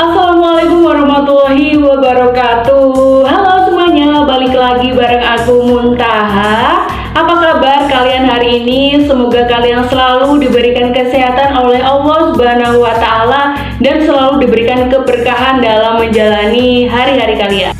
Assalamualaikum warahmatullahi wabarakatuh. Halo semuanya, balik lagi bareng aku Muntaha. Apa kabar kalian hari ini? Semoga kalian selalu diberikan kesehatan oleh Allah Subhanahu wa Ta'ala dan selalu diberikan keberkahan dalam menjalani hari-hari kalian.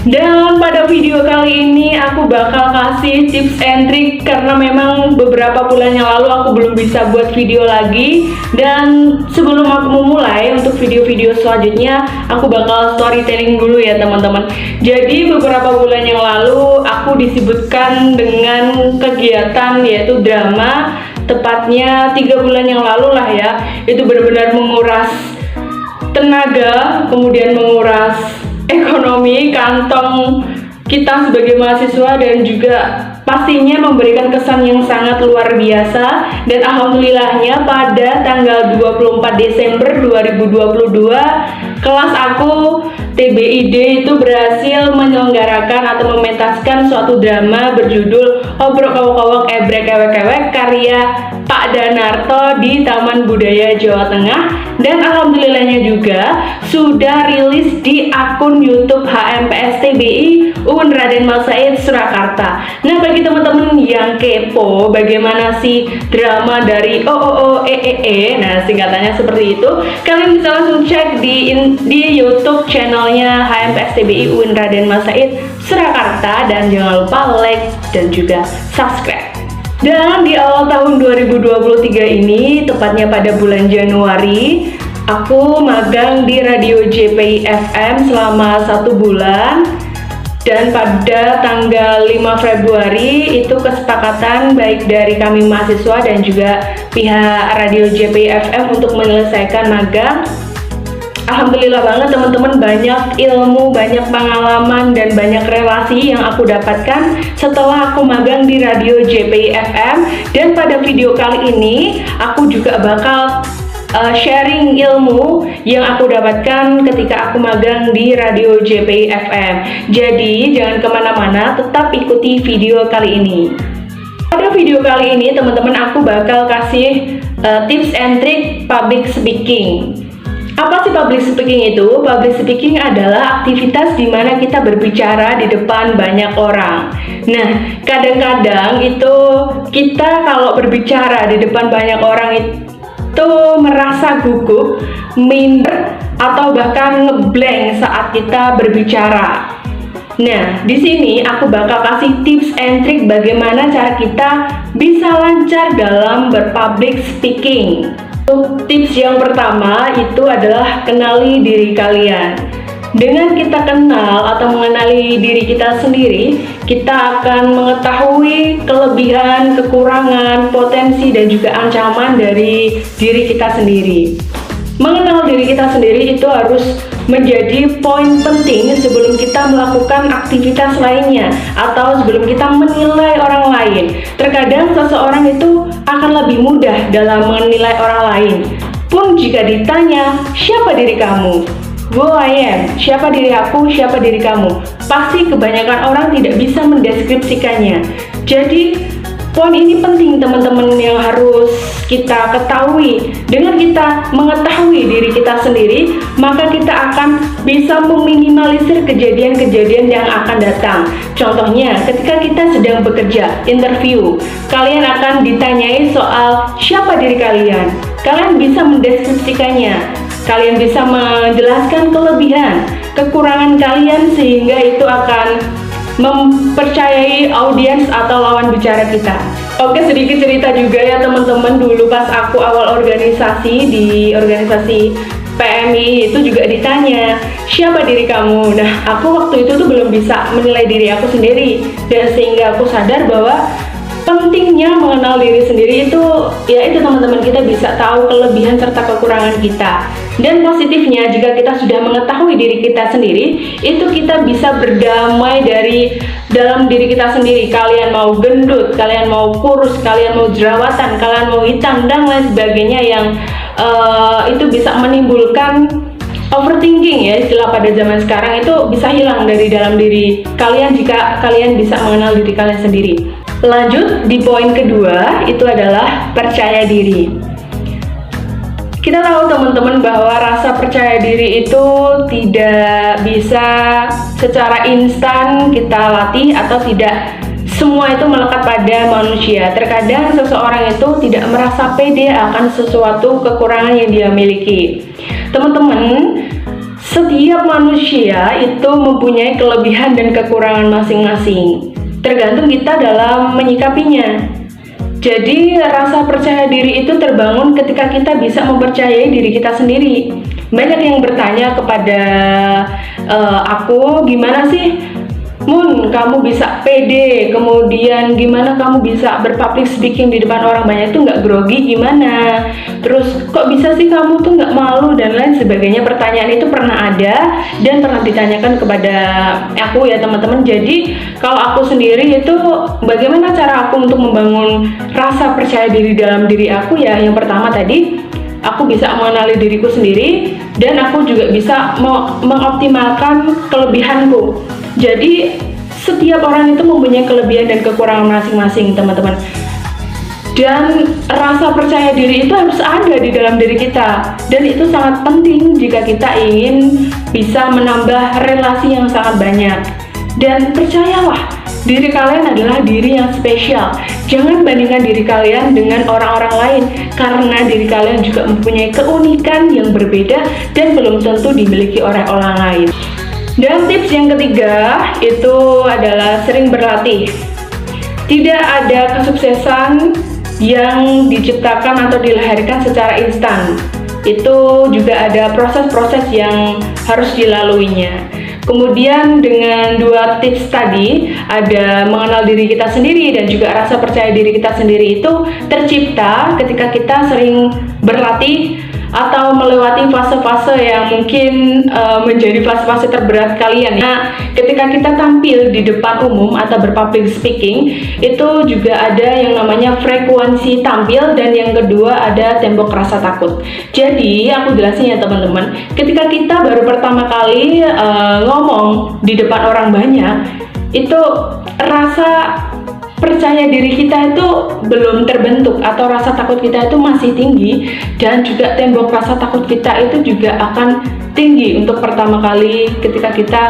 Dan pada video kali ini aku bakal kasih tips and trick karena memang beberapa bulan yang lalu aku belum bisa buat video lagi. Dan sebelum aku memulai untuk video-video selanjutnya, aku bakal storytelling dulu ya teman-teman. Jadi beberapa bulan yang lalu aku disibukkan dengan kegiatan yaitu drama. Tepatnya 3 bulan yang lalu lah ya. Itu benar-benar menguras tenaga, kemudian menguras ekonomi kantong kita sebagai mahasiswa, dan juga pastinya memberikan kesan yang sangat luar biasa. Dan alhamdulillahnya pada tanggal 24 Desember 2022 kelas aku TBID itu berhasil menyelenggarakan atau mementaskan suatu drama berjudul Obrok Kawok-Kawok Ebrek Kewek-Kewek karya Pak Danarto di Taman Budaya Jawa Tengah. Dan alhamdulillahnya juga sudah rilis di akun YouTube HMPS TBI UUN Raden Mal Said Surakarta. Nah, bagi teman-teman yang kepo bagaimana sih drama dari OOOEEE, nah singkatannya seperti itu, kalian bisa langsung cek di YouTube channelnya HMPS TBI UUN Raden Mal Said Surakarta, dan jangan lupa like dan juga subscribe. Dan di awal tahun 2023 ini, tepatnya pada bulan Januari, aku magang di Radio JPI FM selama 1 bulan. Dan pada tanggal 5 Februari itu kesepakatan baik dari kami mahasiswa dan juga pihak Radio JPI FM untuk menyelesaikan magang. Alhamdulillah banget teman-teman, banyak ilmu, banyak pengalaman, dan banyak relasi yang aku dapatkan setelah aku magang di Radio JPI FM. Dan pada video kali ini aku juga bakal sharing ilmu yang aku dapatkan ketika aku magang di Radio JPI FM. Jadi jangan kemana-mana, tetap ikuti video kali ini. Pada video kali ini teman-teman aku bakal kasih tips and trick public speaking. Apa sih public speaking itu? Public speaking adalah aktivitas di mana kita berbicara di depan banyak orang. Nah, kadang-kadang itu kita kalau berbicara di depan banyak orang itu merasa gugup, minder, atau bahkan ngeblank saat kita berbicara. Nah, di sini aku bakal kasih tips and trick bagaimana cara kita bisa lancar dalam berpublic speaking. Untuk tips yang pertama itu adalah kenali diri kalian. Dengan kita kenal atau mengenali diri kita sendiri, kita akan mengetahui kelebihan, kekurangan, potensi, dan juga ancaman dari diri kita sendiri. Mengenal diri kita sendiri itu harus menjadi poin penting sebelum kita melakukan aktivitas lainnya atau sebelum kita menilai orang lain. Terkadang seseorang itu akan lebih mudah dalam menilai orang lain. Pun jika ditanya, siapa diri kamu? Who I am, siapa diri aku, siapa diri kamu? Pasti kebanyakan orang tidak bisa mendeskripsikannya. Jadi poin ini penting teman-teman yang harus kita ketahui. Dengan kita mengetahui diri kita sendiri, maka kita akan bisa meminimalisir kejadian-kejadian yang akan datang. Contohnya, ketika kita sedang bekerja, interview, kalian akan ditanyai soal siapa diri kalian. Kalian bisa mendeskripsikannya. Kalian bisa menjelaskan kelebihan, kekurangan kalian, sehingga itu akan mempercayai audiens atau lawan bicara kita. Oke, sedikit cerita juga ya teman-teman. Dulu pas aku awal organisasi di organisasi PMI itu juga ditanya, siapa diri kamu? Nah, aku waktu itu tuh belum bisa menilai diri aku sendiri, dan sehingga aku sadar bahwa pentingnya mengenal diri sendiri itu, ya itu teman-teman, kita bisa tahu kelebihan serta kekurangan kita. Dan positifnya, jika kita sudah mengetahui diri kita sendiri, itu kita bisa berdamai dari dalam diri kita sendiri. Kalian mau gendut, kalian mau kurus, kalian mau jerawatan, kalian mau hitam, dan lain sebagainya yang itu bisa menimbulkan overthinking ya, istilah pada zaman sekarang, itu bisa hilang dari dalam diri kalian jika kalian bisa mengenal diri kalian sendiri. Lanjut di poin kedua, itu adalah percaya diri. Kita tahu teman-teman bahwa rasa percaya diri itu tidak bisa secara instan kita latih, atau tidak semua itu melekat pada manusia. Terkadang seseorang itu tidak merasa pede akan sesuatu kekurangan yang dia miliki. Teman-teman, setiap manusia itu mempunyai kelebihan dan kekurangan masing-masing. Tergantung kita dalam menyikapinya. Jadi rasa percaya diri itu terbangun ketika kita bisa mempercayai diri kita sendiri. Banyak yang bertanya kepada aku, gimana sih Mun, kamu bisa pede, kemudian gimana kamu bisa berpublic speaking di depan orang banyak itu nggak grogi gimana? Terus kok bisa sih kamu tuh nggak malu dan lain sebagainya. Pertanyaan itu pernah ada dan pernah ditanyakan kepada aku ya teman-teman. Jadi kalau aku sendiri itu bagaimana cara aku untuk membangun rasa percaya diri dalam diri aku ya, yang pertama tadi aku bisa mengenali diriku sendiri dan aku juga bisa mengoptimalkan kelebihanku. Jadi setiap orang itu mempunyai kelebihan dan kekurangan masing-masing teman-teman. Dan rasa percaya diri itu harus ada di dalam diri kita. Dan itu sangat penting jika kita ingin bisa menambah relasi yang sangat banyak. Dan percayalah, diri kalian adalah diri yang spesial. Jangan bandingkan diri kalian dengan orang-orang lain, karena diri kalian juga mempunyai keunikan yang berbeda dan belum tentu dimiliki oleh orang lain. Dan tips yang ketiga itu adalah sering berlatih. Tidak ada kesuksesan yang diciptakan atau dilahirkan secara instan. Itu juga ada proses-proses yang harus dilaluinya. Kemudian dengan dua tips tadi, ada mengenal diri kita sendiri dan juga rasa percaya diri kita sendiri itu tercipta ketika kita sering berlatih atau melewati fase-fase yang mungkin menjadi fase-fase terberat kalian. Nah, ketika kita tampil di depan umum atau berpublic speaking, itu juga ada yang namanya frekuensi tampil dan yang kedua ada tembok rasa takut. Jadi, aku jelasin ya teman-teman, ketika kita baru pertama kali ngomong di depan orang banyak, itu rasa percaya diri kita itu belum terbentuk atau rasa takut kita itu masih tinggi, dan juga tembok rasa takut kita itu juga akan tinggi untuk pertama kali ketika kita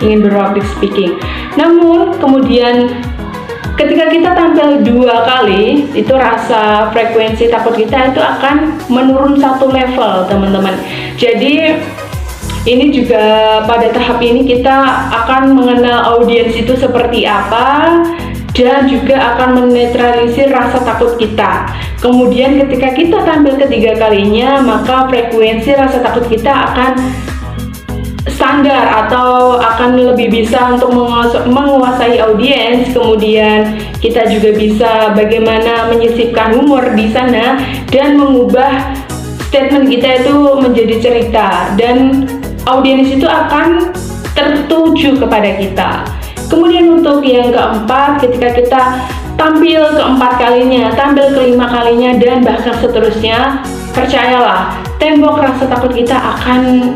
ingin berpublic speaking. Namun kemudian ketika kita tampil dua kali, itu rasa frekuensi takut kita itu akan menurun satu level teman-teman. Jadi ini juga pada tahap ini kita akan mengenal audiens itu seperti apa dan juga akan menetralisir rasa takut kita. Kemudian ketika kita tampil ketiga kalinya, maka frekuensi rasa takut kita akan standar atau akan lebih bisa untuk menguasai audiens. Kemudian kita juga bisa bagaimana menyisipkan humor di sana dan mengubah statement kita itu menjadi cerita, dan audiens itu akan tertuju kepada kita. Kemudian untuk yang keempat, ketika kita tampil keempat kalinya, tampil kelima kalinya, dan bahkan seterusnya, percayalah, tembok rasa takut kita akan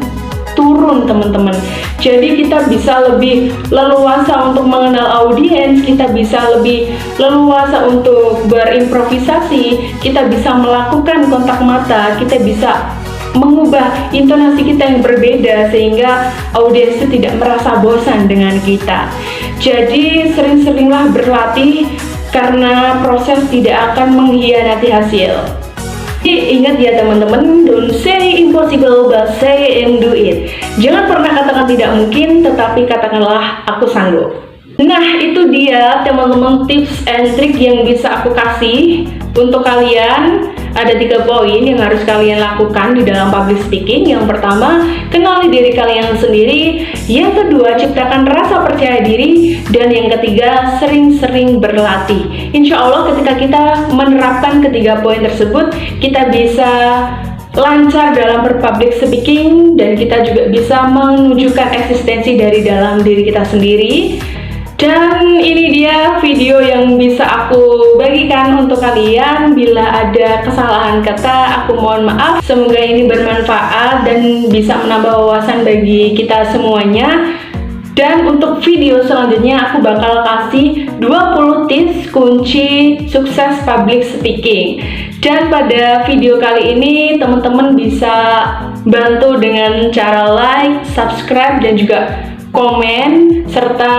turun teman-teman. Jadi kita bisa lebih leluasa untuk mengenal audiens, kita bisa lebih leluasa untuk berimprovisasi, kita bisa melakukan kontak mata, kita bisa mengubah intonasi kita yang berbeda sehingga audiens itu tidak merasa bosan dengan kita. Jadi sering-seringlah berlatih karena proses tidak akan mengkhianati hasil. Jadi ingat ya teman-teman, don't say impossible but say and do it. Jangan pernah katakan tidak mungkin, tetapi katakanlah aku sanggup. Nah, itu dia teman-teman tips and trik yang bisa aku kasih untuk kalian. Ada 3 poin yang harus kalian lakukan di dalam public speaking. Yang pertama, kenali diri kalian sendiri. Yang kedua, ciptakan rasa percaya diri. Dan yang ketiga, sering-sering berlatih. Insya Allah ketika kita menerapkan ketiga poin tersebut, kita bisa lancar dalam berpublic speaking dan kita juga bisa menunjukkan eksistensi dari dalam diri kita sendiri. Dan ini dia video yang bisa aku bagikan untuk kalian. Bila ada kesalahan kata, aku mohon maaf. Semoga ini bermanfaat dan bisa menambah wawasan bagi kita semuanya. Dan untuk video selanjutnya aku bakal kasih 20 tips kunci sukses public speaking. Dan pada video kali ini teman-teman bisa bantu dengan cara like, subscribe, dan juga komen, serta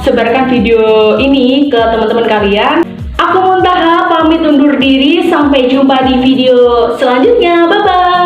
sebarkan video ini ke teman-teman kalian. Aku Muntaha pamit undur diri, sampai jumpa di video selanjutnya, bye-bye.